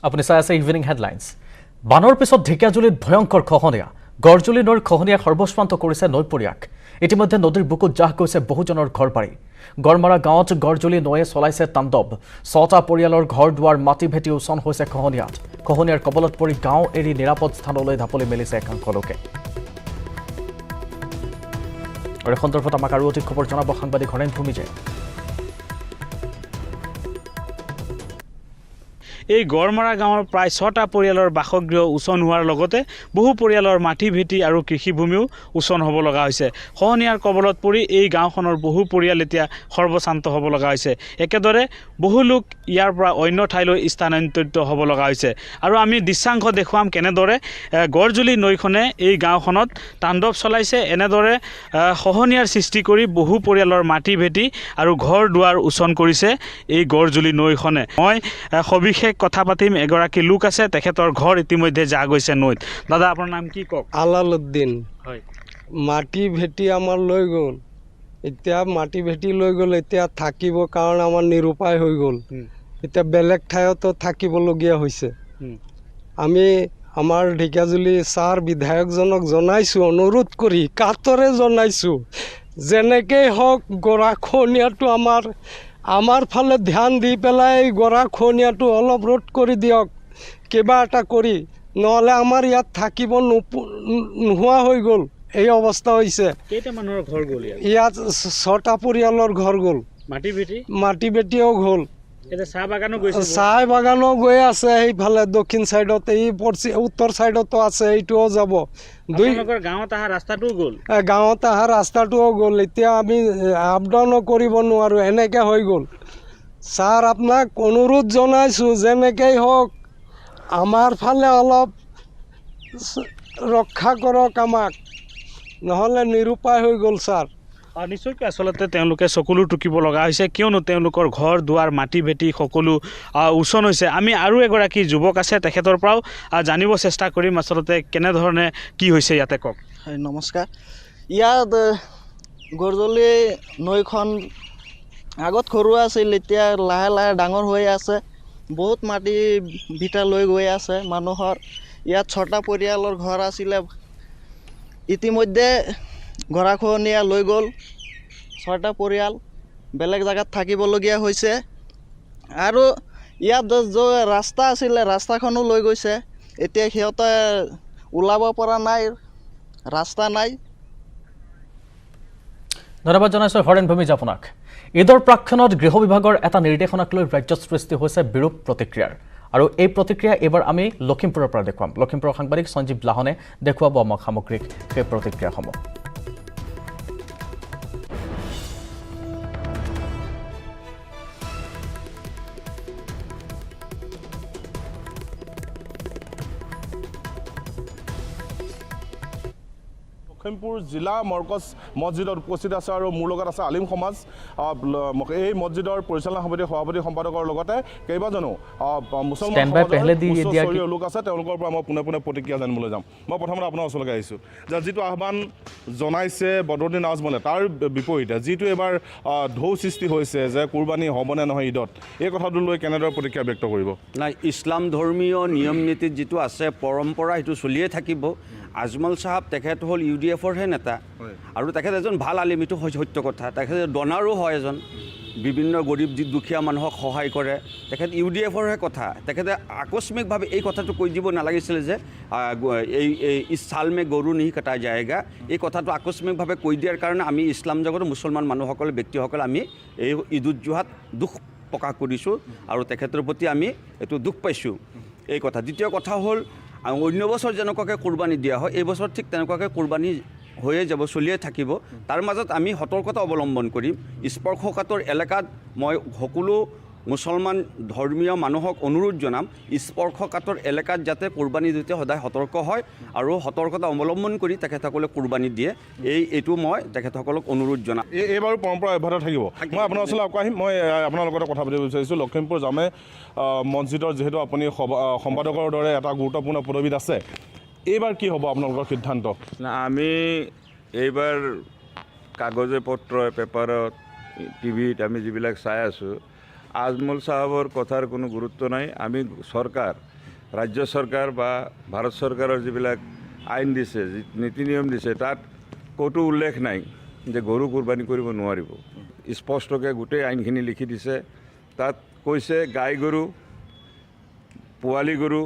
আপুনি চাই আছে ইভিনিং হেডলাইন্স। বানৰ পিছত ঢেকিয়াজুলিত ভয়ংকৰ খহনীয়া। গড়জুলি নৈৰ খহনীয়াই সৰ্বস্বান্ত কৰিছে নৈপৰীয়াক। ইতিমধ্যে নদীৰ বুকুত জাহ গৈছে বহুজনৰ ঘৰবাৰী। গড়মৰা গাঁৱত গড়জুলি নৈয়ে চলাইছে তাণ্ডৱ। ৬টা পৰিয়ালৰ ঘৰ দুৱাৰ মাটি ভেটি উচন হৈছে খহনীয়াত। খহনীয়াৰ কবলত পৰি গাঁও এৰি নিৰাপদ স্থানলৈ ঢাপলি মেলিছে একাংশ লোকে। এই সন্দৰ্ভত আমাক আৰু অধিক খবৰ জনাব সাংবাদিক হৰেণ ভূমিজে। এই গড়মৰা গাঁৱৰ প্ৰায় ৬টা পৰিয়ালৰ বাসগৃহ উচন হোৱাৰ লগতে বহু পৰিয়ালৰ মাটি ভেটি আৰু কৃষিভূমিও উচন হ'ব লগা হৈছে। খহনীয়াৰ কবলত পৰি এই গাঁওখনৰ বহু পৰিয়াল এতিয়া সৰ্বশান্ত হ'ব লগা হৈছে। একেদৰে বহু লোক ইয়াৰ পৰা অন্য ঠাইলৈ স্থানান্তৰিত হ'ব লগা হৈছে। আৰু আমি দৃশ্যাংশ দেখুৱাম কেনেদৰে গড়জুলি নৈখনে এই গাঁওখনত তাণ্ডৱ চলাইছে। এনেদৰে খহনীয়াৰ সৃষ্টি কৰি বহু পৰিয়ালৰ মাটি ভেটি আৰু ঘৰ দুৱাৰ উচন কৰিছে এই গড়জুলি নৈখনে। মই সবিশেষ কথা পাতিম। এগৰাকী লোক আছে, তেখেতৰ ঘৰ ইতিমধ্যে যা গৈছে নৈত। দাদা, আপোনাৰ নাম কি কওক? আলালুদ্দিন। হয়, মাটি ভেটি আমাৰ লৈ গ'ল। এতিয়া মাটি ভেটি লৈ গ'ল, এতিয়া থাকিব কাৰণে আমাৰ নিৰুপায় হৈ গ'ল। এতিয়া বেলেগ ঠাইতো থাকিবলগীয়া হৈছে। আমি আমাৰ ঢেকিয়াজুলি ছাৰ বিধায়কজনক জনাইছোঁ, অনুৰোধ কৰি কাতৰে জনাইছোঁ, যেনেকেই হওক গৰাখহনীয়াটো আমাৰ ফালে ধ্যান দি পেলাই গৰাখহনীয়াটো অলপ ৰোধ কৰি দিয়ক, কিবা এটা কৰি, নহ'লে আমাৰ ইয়াত থাকিব নোহোৱা হৈ গ'ল। এই অৱস্থা হৈছে। কেইটা মানুহৰ ঘৰ গ'ল ইয়াত? ৬টা পৰিয়ালৰ ঘৰ গ'ল। মাটি ভেটিও গ'ল। চাহ বাগানো গৈ আছে সেইফালে দক্ষিণ ছাইডত, এই উত্তৰ ছাইডতো আছে, এইটোও যাব। গাঁৱত অহা ৰাস্তাটোও গ'ল। গাঁৱত অহা ৰাস্তাটোও গ'ল। এতিয়া আমি আপ ডাউনো কৰিব নোৱাৰোঁ, এনেকৈ হৈ গ'ল। ছাৰ, আপোনাক অনুৰোধ জনাইছোঁ, যেনেকেই হওক আমাৰ ফালে অলপ ৰক্ষা কৰক আমাক, নহ'লে নিৰুপায় হৈ গ'ল ছাৰ। নিশ্চয়কৈ আচলতে তেওঁলোকে চকুলো টুকিব লগা হৈছে, কিয়নো তেওঁলোকৰ ঘৰ দুৱাৰ মাটি ভেটি সকলো উচন হৈছে। আমি আৰু এগৰাকী যুৱক আছে, তেখেতৰ পৰাও জানিব চেষ্টা কৰিম আচলতে কেনেধৰণে কি হৈছে ইয়াতে। কওক। হয়, নমস্কাৰ। ইয়াত গড়জুলি নৈখন আগত সৰু আছিল, এতিয়া লাহে লাহে ডাঙৰ হৈ আছে। বহুত মাটি ভিটা লৈ গৈ আছে মানুহৰ। ইয়াত ৬টা পৰিয়ালৰ ঘৰ আছিলে, ইতিমধ্যে গৰাখহনীয়া লৈ গ'ল ৬টা পৰিয়াল, বেলেগ জেগাত থাকিবলগীয়া হৈছে। আৰু ইয়াত ৰাস্তা আছিলে, ৰাস্তাখনো লৈ গৈছে। এতিয়া সিহঁতে ওলাব পৰা নাই, ৰাস্তা নাই। ধন্যবাদ জনাইছোঁ হৰেণ ভূমিজ আপোনাক। ঈদৰ প্ৰাক্ষণত গৃহ বিভাগৰ এটা নিৰ্দেশনাক লৈ ৰাজ্যত সৃষ্টি হৈছে বিৰূপ প্ৰতিক্ৰিয়াৰ। আৰু এই প্ৰতিক্ৰিয়া এইবাৰ আমি লখিমপুৰৰ পৰা দেখুৱাম। লখিমপুৰৰ সাংবাদিক সঞ্জীৱ লাহনে দেখুৱাব আমাক সামগ্ৰিক সেই প্ৰতিক্ৰিয়াসমূহ। লখিমপুৰ জিলা মৰকজ মছজিদত উপস্থিত আছে আৰু মোৰ লগত আছে আলিম সমাজ। এই মছজিদৰ পৰিচালনা সমিতিৰ সভাপতি সম্পাদকৰ লগতে কেইবাজনো মুছলমান সমাজৰ লোক আছে, তেওঁলোকৰ পৰা মই পোনে পোনে প্ৰতিক্ৰিয়া জানিবলৈ যাম। মই প্ৰথমতে আপোনাৰ ওচৰলৈকে আহিছোঁ যে যিটো আহ্বান জনাইছে বদৰুদ্দিন আজমলে, তাৰ বিপৰীতে যিটো এবাৰ ঢৌ সৃষ্টি হৈছে যে কুৰবানী হ'বনে নহয় ঈদত, এই কথাটো লৈ কেনেদৰে প্ৰতিক্ৰিয়া ব্যক্ত কৰিব? নাই, ইছলাম ধৰ্মীয় নিয়ম নীতিত যিটো আছে পৰম্পৰা, সেইটো চলিয়ে থাকিব। আজমল চাহাব তেখেত হ'ল UDF-ৰ নেতা, আৰু তেখেত এজন ভাল আলিম, এইটো সত্য কথা। তেখেত ডনাৰো হয়, এজন বিভিন্ন গৰীব দুখীয়া মানুহক সহায় কৰে। তেখেত UDF-ৰহে কথা। তেখেতে আকস্মিকভাৱে এই কথাটো কৈ দিব নালাগিছিলে যে এই চাল মে গৰু নিহি কটা যায়গা, এই কথাটো আকস্মিকভাৱে কৈ দিয়াৰ কাৰণে আমি ইছলাম জগতৰ মুছলমান মানুহসকলে, ব্যক্তিসকলে আমি এই ঈদ-উজ-জোহাত দুখ প্ৰকাশ কৰিছোঁ, আৰু তেখেতৰ প্ৰতি আমি এইটো দুখ পাইছোঁ, এই কথা। দ্বিতীয় কথা হ'ল, অন্য বছৰ যেনেকুৱাকৈ কোৰবানী দিয়া হয়, এই বছৰ ঠিক তেনেকুৱাকৈ কোৰবানী হৈয়ে যাব, চলিয়ে থাকিব। তাৰ মাজত আমি সতৰ্কতা অৱলম্বন কৰিম। স্পৰ্শকাতৰ এলেকাত মই সকলো মুছলমান ধৰ্মীয় মানুহক অনুৰোধ জনাম, স্পৰ্শকাতৰ এলেকাত যাতে কোৰবানী দিওঁতে সদায় সতৰ্ক হয় আৰু সতৰ্কতা অৱলম্বন কৰি তেখেতসকলে কোৰবানী দিয়ে, এইটো মই তেখেতসকলক অনুৰোধ জনাম। এইবাৰো পৰম্পৰা অব্যাহত থাকিব। মই আপোনাৰ ওচৰলৈ আকৌ আহিম। মই আপোনাৰ লগতে কথা পাতিব বিচাৰিছোঁ। লখিমপুৰ জামে মছজিদৰ যিহেতু আপুনি সম্পাদকৰ দৰে এটা গুৰুত্বপূৰ্ণ পদবীত আছে, এইবাৰ কি হ'ব আপোনালোকৰ সিদ্ধান্ত? আমি এইবাৰ কাগজে পত্ৰই, পেপাৰত, টিভিত আমি যিবিলাক চাই আছোঁ, আজমল চাহাবৰ কথাৰ কোনো গুৰুত্ব নাই। আমি চৰকাৰ ৰাজ্য চৰকাৰ বা ভাৰত চৰকাৰৰ যিবিলাক আইন দিছে, নীতি নিয়ম দিছে, তাত ক'তো উল্লেখ নাই যে গৰু কুৰবানী কৰিব নোৱাৰিব। স্পষ্টকৈ গোটেই আইনখিনি লিখি দিছে। তাত কৈছে গাই গৰু, পোৱালি গৰু,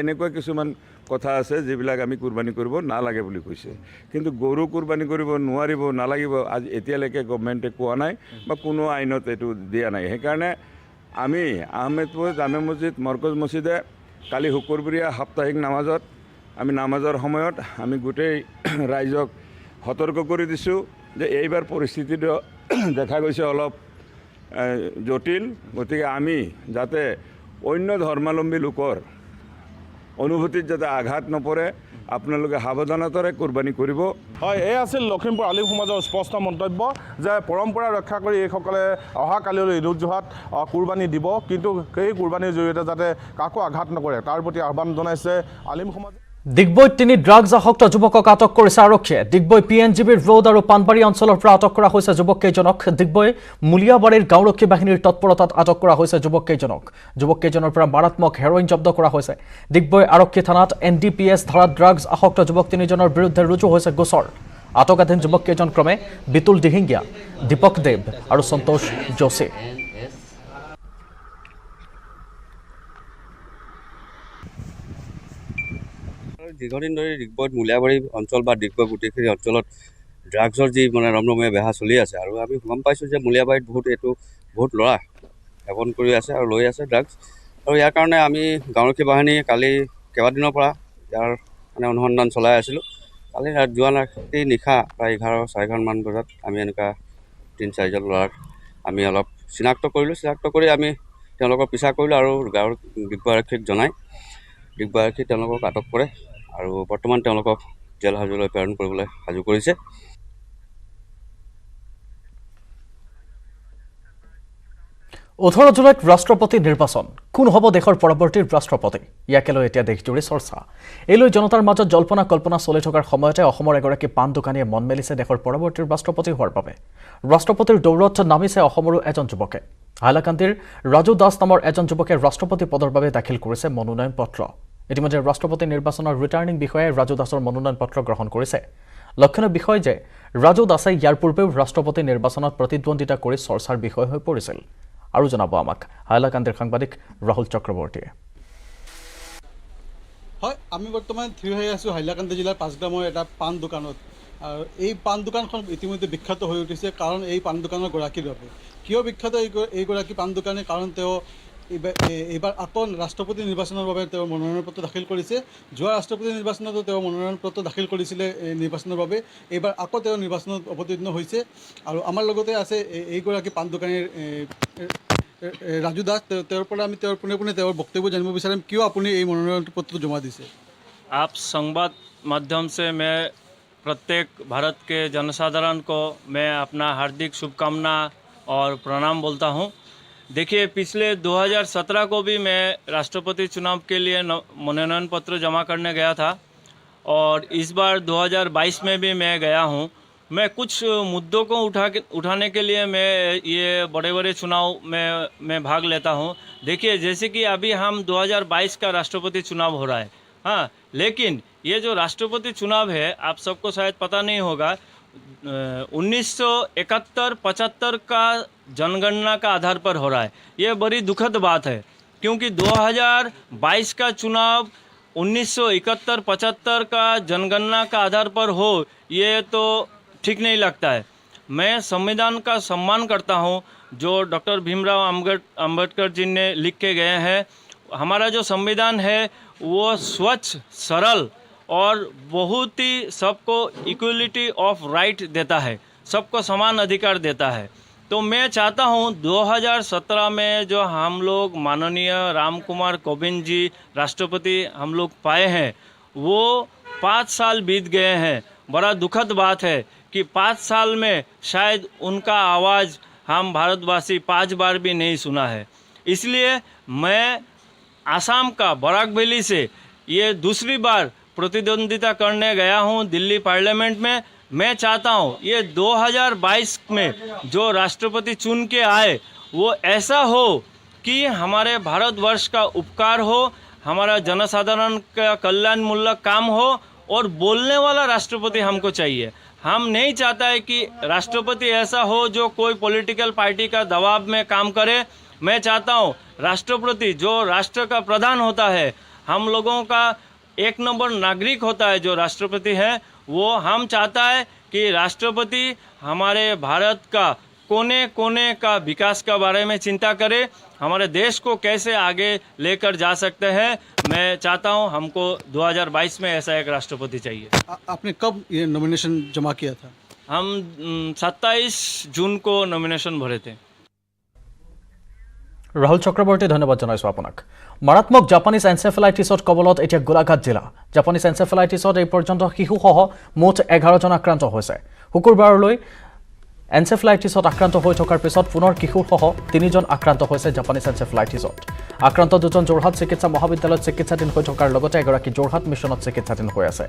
এনেকুৱা কিছুমান কথা আছে যিবিলাক আমি কুৰবানী কৰিব নালাগে বুলি কৈছে। কিন্তু গৰু কুৰবানী কৰিব নোৱাৰিব, নালাগিব আজি এতিয়ালৈকে গভৰ্ণমেণ্টে কোৱা নাই বা কোনো আইনত এইটো দিয়া নাই। সেইকাৰণে আমি আহমেদপুৰ জামে মছজিদ মৰকজ মছজিদে কালি শুকুৰবৰীয়া সাপ্তাহিক নামাজত আমি নামাজৰ সময়ত আমি গোটেই ৰাইজক সতৰ্ক কৰি দিছোঁ যে এইবাৰ পৰিস্থিতিটো দেখা গৈছে অলপ জটিল, গতিকে আমি যাতে অন্য ধৰ্মাৱলম্বী লোকৰ অনুভূতিত যাতে আঘাত নপৰে, আপোনালোকে সাৱধানতাৰে কুৰবানী কৰিব। হয়, এই আছিল লখিমপুৰ আলিম সমাজৰ স্পষ্ট মন্তব্য যে পৰম্পৰা ৰক্ষা কৰি এইসকলে অহাকালিলৈ ঈদ উজ জোহাত কুৰবানী দিব, কিন্তু সেই কুৰবানীৰ জৰিয়তে যাতে কাকো আঘাত নকৰে তাৰ প্ৰতি আহ্বান জনাইছে আলিম সমাজ। ডিগবৈত 3 ড্ৰাগছ আসক্ত যুৱকক আটক কৰিছে আৰক্ষীয়ে। ডিগবৈ PNGBৰ ৰোড আৰু পানবাৰী অঞ্চলৰ পৰা আটক কৰা হৈছে যুৱককেইজনক। ডিগবৈ মুলিয়াবাৰীৰ গাঁওৰক্ষী বাহিনীৰ তৎপৰতাত আটক কৰা হৈছে যুৱককেইজনক। যুৱককেইজনৰ পৰা মাৰাত্মক হেৰইন জব্দ কৰা হৈছে। ডিগবৈ আৰক্ষী থানাত NDPS ধাৰাত ড্ৰাগছ আসক্ত যুৱক 3জনৰ বিৰুদ্ধে ৰুজু হৈছে গোচৰ। আটকাধীন যুৱককেইজন ক্ৰমে বিতুল দিহিঙ্গীয়া, দীপক দেৱ আৰু সন্তোষ যোশী। দীৰ্ঘদিন ধৰি ডিগবৈত মুলিয়াবাৰী অঞ্চল বা ডিগবৈ গোটেইখিনি অঞ্চলত ড্ৰাগছৰ যি ৰমৰমীয়া বেহা চলি আছে, আৰু আমি গম পাইছোঁ যে মুলিয়াবাৰীত বহুত ল'ৰা সেৱন কৰি আছে আৰু লৈ আছে ড্ৰাগছ। আৰু ইয়াৰ কাৰণে আমি গাঁওৰক্ষী বাহিনী কালি কেইবাদিনৰ পৰা ইয়াৰ অনুসন্ধান চলাই আছিলোঁ। কালি যোৱা ৰাতি নিশা প্ৰায় 11-11:30 বজাত আমি এনেকুৱা 3-4জন ল'ৰাক আমি অলপ চিনাক্ত কৰিলোঁ। চিনাক্ত কৰি আমি তেওঁলোকৰ পিছা কৰিলোঁ আৰু গাঁৱৰ ডিগবৈ আৰক্ষীক জনাই ডিগবৈ আৰক্ষী তেওঁলোকক আটক কৰে আৰু বৰ্তমান তেওঁলোকক জেল হাজতলৈ প্ৰেৰণ কৰিবলৈ সাজু কৰিছে। 18 জুলাইত ৰাষ্ট্ৰপতি নিৰ্বাচন। কোন হ'ব দেশৰ পৰৱৰ্তী ৰাষ্ট্ৰপতি, ইয়াকে লৈ এতিয়া দেশজুৰি চৰ্চা। এই লৈ জনতাৰ মাজত জল্পনা কল্পনা চলি থকাৰ সময়তে অসমৰ এগৰাকী পাণ দোকানীয়ে মন মেলিছে দেশৰ পৰৱৰ্তী ৰাষ্ট্ৰপতি হোৱাৰ বাবে। ৰাষ্ট্ৰপতিৰ দৌৰত নামিছে অসমৰো এজন যুৱকে। হাইলাকান্দিৰ ৰাজু দাস নামৰ এজন যুৱকে ৰাষ্ট্ৰপতি পদৰ বাবে দাখিল কৰিছে মনোনয়ন পত্ৰ। ইতিমধ্যে ৰাষ্ট্ৰপতি নিৰ্বাচনৰ ৰিটাৰ্ণিং বিষয়াই ৰাজু দাসৰ মনোনয়ন পত্ৰ গ্ৰহণ কৰিছে। লক্ষণীয় বিষয় যে ৰাজু দাসে ইয়াৰ পূৰ্বেও ৰাষ্ট্ৰপতি নিৰ্বাচনত প্ৰতিদ্বন্দ্বিতা কৰি চৰ্চাৰ বিষয় হৈ পৰিছিল। আৰু জনাব আমাক হাইলাকান্দিৰ সাংবাদিক ৰাহুল চক্ৰৱৰ্তীয়ে। হয়, আমি বৰ্তমান থিয় হৈ আছোঁ হাইলাকান্দি জিলাৰ 5 গ্ৰামৰ এটা পাণ দোকানত। আৰু এই পাণ দোকানখন ইতিমধ্যে বিখ্যাত হৈ উঠিছে, কাৰণ এই পাণ দোকানৰ গৰাকীৰ বাবে। কিয় বিখ্যাত এইগৰাকী পাণ দোকানী? কাৰণ তেওঁ এইবাৰ আকৌ ৰাষ্ট্ৰপতি নিৰ্বাচনৰ বাবে তেওঁ মনোনয়ন পত্ৰ দাখিল কৰিছে। যোৱা ৰাষ্ট্ৰপতি নিৰ্বাচনতো তেওঁ মনোনয়ন পত্ৰ দাখিল কৰিছিলে এই নিৰ্বাচনৰ বাবে। এইবাৰ আকৌ তেওঁ নিৰ্বাচনত অৱতীৰ্ণ হৈছে। আৰু আমাৰ লগতে আছে এইগৰাকী পাণ দোকানীৰ ৰাজু দাস। তেওঁৰ পৰা আমি পোনে তেওঁৰ বক্তব্য জানিব বিচাৰিম, কিয় আপুনি এই মনোনয়ন পত্ৰ জমা দিছে। आप संवाद माध्यम से मैं प्रत्येक भारत के जनसाधारण को मैं अपना हार्दिक शुभकामना और प्रणाम बोलता हूं। देखिए, पिछले 2017 को भी मैं राष्ट्रपति चुनाव के लिए मनोनयन पत्र जमा करने गया था और इस बार 2022 में भी मैं गया हूं। मैं कुछ मुद्दों को उठाने के लिए मैं ये बड़े चुनाव में मैं भाग लेता हूं। देखिए, जैसे कि अभी हम 2022 का राष्ट्रपति चुनाव हो रहा है, हाँ, लेकिन ये जो राष्ट्रपति चुनाव है आप सबको शायद पता नहीं होगा, 1971-75 का जनगणना का आधार पर हो रहा है। ये बड़ी दुखद बात है, क्योंकि 2022 का चुनाव 1971-75 का जनगणना का आधार पर हो, ये तो ठीक नहीं लगता है। मैं संविधान का सम्मान करता हूँ जो डॉक्टर भीमराव अंबेडकर जी ने लिख के गए हैं। हमारा जो संविधान है वो स्वच्छ, सरल और बहुत ही सबको इक्वलिटी ऑफ राइट देता है, सबको समान अधिकार देता है। तो मैं चाहता हूँ 2017 में जो हम लोग माननीय राम कुमार कोविंद जी राष्ट्रपति हम लोग पाए हैं, वो 5 साल बीत गए हैं। बड़ा दुखद बात है कि 5 साल में शायद उनका आवाज़ हम भारतवासी 5 बार भी नहीं सुना है। इसलिए मैं आसाम का बराकबेली से ये दूसरी बार प्रतिद्वंदिता करने गया हूँ दिल्ली पार्लियामेंट में। मैं चाहता हूँ ये 2022 में जो राष्ट्रपति चुन के आए वो ऐसा हो कि हमारे भारतवर्ष का उपकार हो, हमारा जनसाधारण का कल्याणमूलक काम हो और बोलने वाला राष्ट्रपति हमको चाहिए। हम नहीं चाहता है कि राष्ट्रपति ऐसा हो जो कोई पॉलिटिकल पार्टी का दबाव में काम करे। मैं चाहता हूँ राष्ट्रपति जो राष्ट्र का प्रधान होता है, हम लोगों का एक नंबर नागरिक होता है जो राष्ट्रपति है, वो हम चाहता है कि राष्ट्रपति हमारे भारत का कोने कोने का विकास का बारे में चिंता करे, हमारे देश को कैसे आगे लेकर जा सकते हैं। मैं चाहता हूं हमको 2022 में ऐसा एक राष्ट्रपति चाहिए। आपने कब ये नॉमिनेशन जमा किया था? हम 27 जून को नॉमिनेशन भरे थे। राहुल चक्रवर्ती धन्यवाद জনাইছো আপোনাক। মাৰাত্মক জাপানিজ এনচেফেলাইটিছত কবলত এতিয়া গোলাঘাট জিলা। জাপানিজ এনচেফেলাইটিছত এই পৰ্যন্ত শিশুসহ মুঠ 11 জন আক্ৰান্ত হৈছে। শুকুৰবাৰলৈ এনচেফেলাইটিছত আক্ৰান্ত হৈ থকাৰ পিছত পুনৰ কিশোৰসহ 3 জন আক্ৰান্ত হৈছে জাপানিজ এনচেফেলাইটিছত। আক্ৰান্ত দুজন যোৰহাট চিকিৎসা মহাবিদ্যালয়ত চিকিৎসাধীন হৈ থকাৰ লগতে এগৰাকী যোৰহাট মিছনত চিকিৎসাধীন হৈ আছে।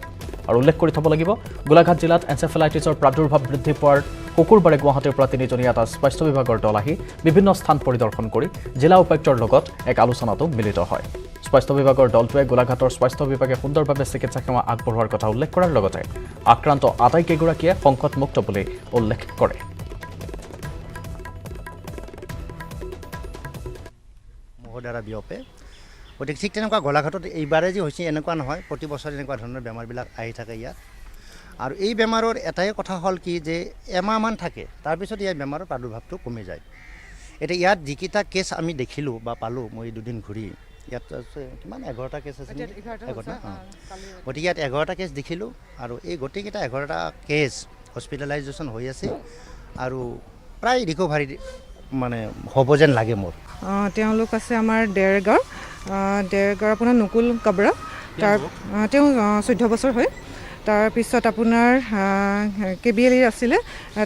আৰু উল্লেখ কৰি থব লাগিব গোলাঘাট জিলাত এনচেফেলাইটিছৰ প্ৰাদুৰ্ভাৱ বৃদ্ধি পোৱাৰ শুকুৰবাৰে গুৱাহাটীৰ পৰা 3 জনীয়া এটা স্বাস্থ্য বিভাগৰ দল আহি বিভিন্ন স্থান পৰিদৰ্শন কৰি জিলা উপায়ুক্তৰ লগত এক আলোচনাতো মিলিত হয়। স্বাস্থ্য বিভাগৰ দলটোৱে গোলাঘাটৰ স্বাস্থ্য বিভাগে সুন্দৰভাৱে চিকিৎসা সেৱা আগবঢ়োৱাৰ কথা উল্লেখ কৰাৰ লগতে আক্ৰান্ত আটাইকেইগৰাকীয়ে সংকটমুক্ত বুলি উল্লেখ কৰে। দ্বাৰা বিয়পে, গতিকে ঠিক তেনেকুৱা গোলাঘাটত এইবাৰে যে হৈছে এনেকুৱা নহয়, প্ৰতি বছৰে এনেকুৱা ধৰণৰ বেমাৰবিলাক আহি থাকে ইয়াত। আৰু এই বেমাৰৰ এটাই কথা হ'ল কি যে এমাহমান থাকে, তাৰপিছত ইয়াৰ বেমাৰৰ প্ৰাদুৰ্ভাৱটো কমি যায়। এতিয়া ইয়াত যিকেইটা কেছ আমি দেখিলোঁ বা পালোঁ, মই দুদিন ঘূৰি ইয়াত কিমান 11টা কেছ আছে, 11টা। গতিকে ইয়াত 11টা কেছ দেখিলোঁ আৰু এই গোটেইকেইটা 11টা কেছ হস্পিটেলাইজেশ্যন হৈ আছে আৰু প্ৰায় ৰিকভাৰী মানে হ'ব যেন লাগে মোৰ। তেওঁলোক আছে আমাৰ ডেৰগাঁও আপোনাৰ নকুল কাবৰা, তাৰ তেওঁ 14 বছৰ হয়। তাৰপিছত আপোনাৰ KBL আছিলে,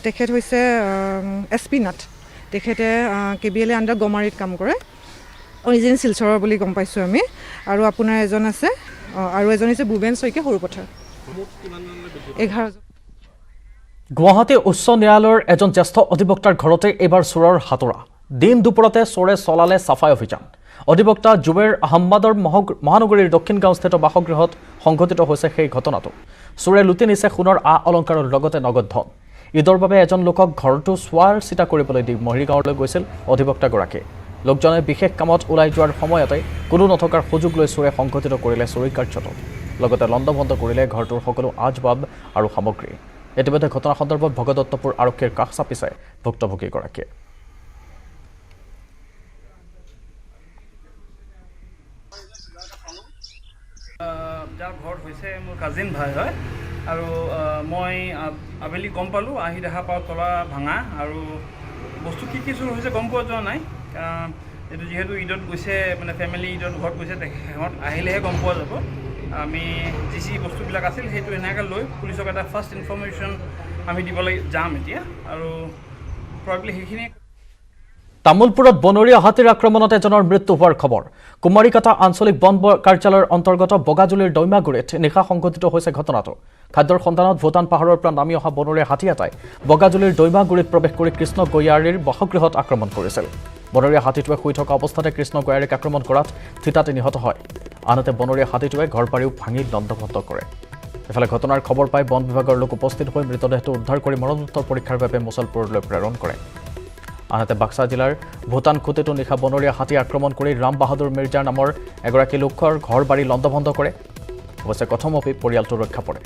তেখেত হৈছে SP নাথ, তেখেতে KBL আণ্ডাৰ গমাৰীত কাম কৰে, অৰিজিনেল শিলচৰৰ বুলি গম পাইছোঁ আমি। আৰু আপোনাৰ এজন আছে, আৰু এজন হৈছে ভূৱেন শইকীয়া সৰুপথাৰ। 11 জন। গুৱাহাটী উচ্চ ন্যায়ালয়ৰ এজন জ্যেষ্ঠ অধিবক্তাৰ ঘৰতে এইবাৰ চোৰৰ হাতোৰা। দিন দুপৰতে চোৰে চলালে চাফাই অভিযান। অধিবক্তা জুবেৰ আহম্মদৰ মহানগৰীৰ দক্ষিণ গাঁওস্থিত বাসগৃহত সংঘটিত হৈছে সেই ঘটনাটো। চোৰে লুটি নিছে সোণৰ অলংকাৰৰ লগতে নগদ ধন। ঈদৰ বাবে এজন লোকক ঘৰটো চোৱাৰ চিতা কৰিবলৈ দি মৰিগাঁৱলৈ গৈছিল অধিবক্তাগৰাকী। লোকজনে বিশেষ কামত ওলাই যোৱাৰ সময়তে কোনো নথকাৰ সুযোগ লৈ চোৰে সংঘটিত কৰিলে চুৰি কাৰ্যটো, লগতে লণ্ডভণ্ড কৰিলে ঘৰটোৰ সকলো আচবাব আৰু সামগ্ৰী। ইতিমধ্যে ঘটনা সন্দৰ্ভত ভগদত্তপুৰ আৰক্ষীৰ কাষ চাপিছে ভুক্তভোগীগৰাকীয়ে। যাৰ ঘৰত হৈছে মোৰ কাজিন ভাই হয়, আৰু মই আবেলি গম পালোঁ, আহি দেখা পাওঁ তলা ভাঙা আৰু বস্তু কি কি চুৰ হৈছে গম পোৱা যোৱা নাই। এইটো যিহেতু ঈদত গৈছে, মানে ফেমিলি ঈদত ঘৰত গৈছে, সিহঁত আহিলেহে গম পোৱা যাব। আমি যি বস্তুবিলাক আছিল সেইটো এনেকৈ লৈ পুলিচক এটা ফাৰ্ষ্ট ইনফৰ্মেশ্যন আমি দিবলৈ যাম এতিয়া, আৰু প্ৰবেবলি সেইখিনি। তামোলপুৰত বনৰীয়া হাতীৰ আক্ৰমণত এজনৰ মৃত্যু হোৱাৰ খবৰ। কুমাৰীকাটা আঞ্চলিক বন কাৰ্যালয়ৰ অন্তৰ্গত বগাজুলিৰ দৈমাগুৰিত নিশা সংঘটিত হৈছে ঘটনাটো। খাদ্যৰ সন্ধানত ভূটান পাহাৰৰ পৰা নামি অহা বনৰীয়া হাতী এটাই বগাজুলিৰ দৈমাগুৰিত প্ৰৱেশ কৰি কৃষ্ণ গয়াৰীৰ বাসগৃহত আক্ৰমণ কৰিছিল। বনৰীয়া হাতীটোৱে শুই থকা অৱস্থাতে কৃষ্ণ গয়াৰীক আক্ৰমণ কৰাত থিতাতে নিহত হয়। আনহাতে বনৰীয়া হাতীটোৱে ঘৰবাৰীও ভাঙি লণ্ডভণ্ড কৰে। ইফালে ঘটনাৰ খবৰ পাই বন বিভাগৰ লোক উপস্থিত হৈ মৃতদেহটো উদ্ধাৰ কৰি মৰণোত্তৰ পৰীক্ষাৰ বাবে মুছলপুৰলৈ প্ৰেৰণ কৰে। আনহাতে বাক্সা জিলাৰ ভূটান খুঁটিতো নিশা বনৰীয়া হাতী আক্ৰমণ কৰি ৰাম বাহাদুৰ মিৰ্জাৰ নামৰ এগৰাকী লোকৰ ঘৰ বাৰী লণ্ডভণ্ড কৰে। অৱশ্যে কথমপি পৰিয়ালটো ৰক্ষা পৰে।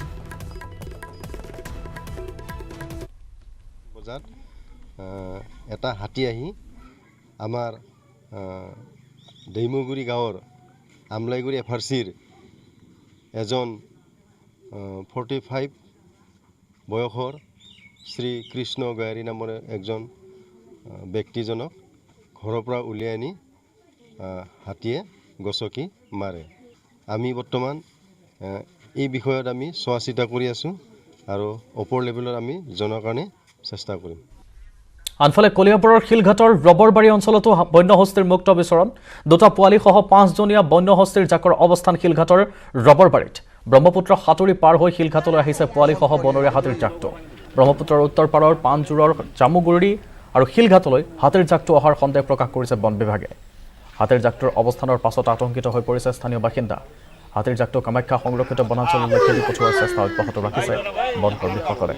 বজাত এটা হাতী আহি আমাৰ দৈমগুৰি গাঁৱৰ আমলাইগুৰি FRCৰ এজন 45 বয়সৰ শ্ৰী কৃষ্ণ গয়াৰী নামৰ একজন ব্যক্তিজনক ঘৰৰ পৰা উলিয়াই আনি হাতীয়ে গছকি মাৰে। আমি বৰ্তমান এই বিষয়ত আমি চোৱা চিতা কৰি আছোঁ আৰু ওপৰ লেভেলত আমি জনাৰ কাৰণে চেষ্টা কৰিম। আনফালে কলিয়াবৰৰ শিলঘাটৰ ৰবৰবাৰী অঞ্চলতো বন্যহস্তীৰ মুক্ত বিচৰণ। দুটা পোৱালীসহ 5জনীয়া বন্যহস্তীৰ জাকৰ অৱস্থান শিলঘাটৰ ৰবৰবাৰীত। ব্ৰহ্মপুত্ৰ সাঁতুৰি পাৰ হৈ শিলঘাটলৈ আহিছে পোৱালীসহ বনৰীয়া হাতীৰ জাকটো। ব্ৰহ্মপুত্ৰৰ উত্তৰ পাৰৰ পাণজোৰৰ জামুগুৰি আৰু শিলঘাটলৈ হাতীৰ জাকটো অহাৰ সন্দেহ প্ৰকাশ কৰিছে বন বিভাগে। হাতীৰ জাকটোৰ অৱস্থানৰ পাছত আতংকিত হৈ পৰিছে স্থানীয় বাসিন্দা। হাতীৰ জাকটো কামাখ্যা সংৰক্ষিত বনাঞ্চললৈ খেদি পঠোৱাৰ চেষ্টা অব্যাহত ৰাখিছে বন কৰ্মীসকলে।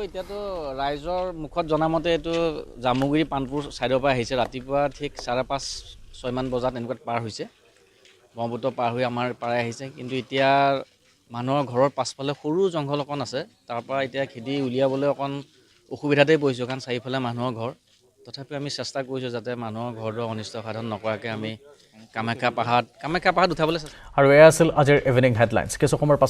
এতিয়াতো ৰাইজৰ মুখত জনামতে এইটো জামুগুৰি পাণপুৰ ছাইডৰ পৰা আহিছে। ৰাতিপুৱা ঠিক 5:30-6 মান বজাত এনেকুৱাত পাৰ হৈছে, ব্ৰহ্মপুত্ৰ পাৰ হৈ আমাৰ পাৰে আহিছে। কিন্তু এতিয়া মানুহৰ ঘৰৰ পাছফালে সৰু জংঘল অকণ আছে, তাৰ পৰা এতিয়া খেদি উলিয়াবলৈ অকণ অসুবিধাতেই পৰিছোঁ, কাৰণ চাৰিওফালে মানুহৰ ঘৰ। তথাপিও আমি চেষ্টা কৰিছোঁ যাতে মানুহৰ ঘৰটো অনিষ্ট সাধন নকৰাকৈ আমি কামাখ্যা পাহাৰত উঠাবলৈ চেষ্টা। আৰু এয়া আছিল আজিৰ ইভিনিং হেডলাইন্স। কিছু সময়ৰ পাছত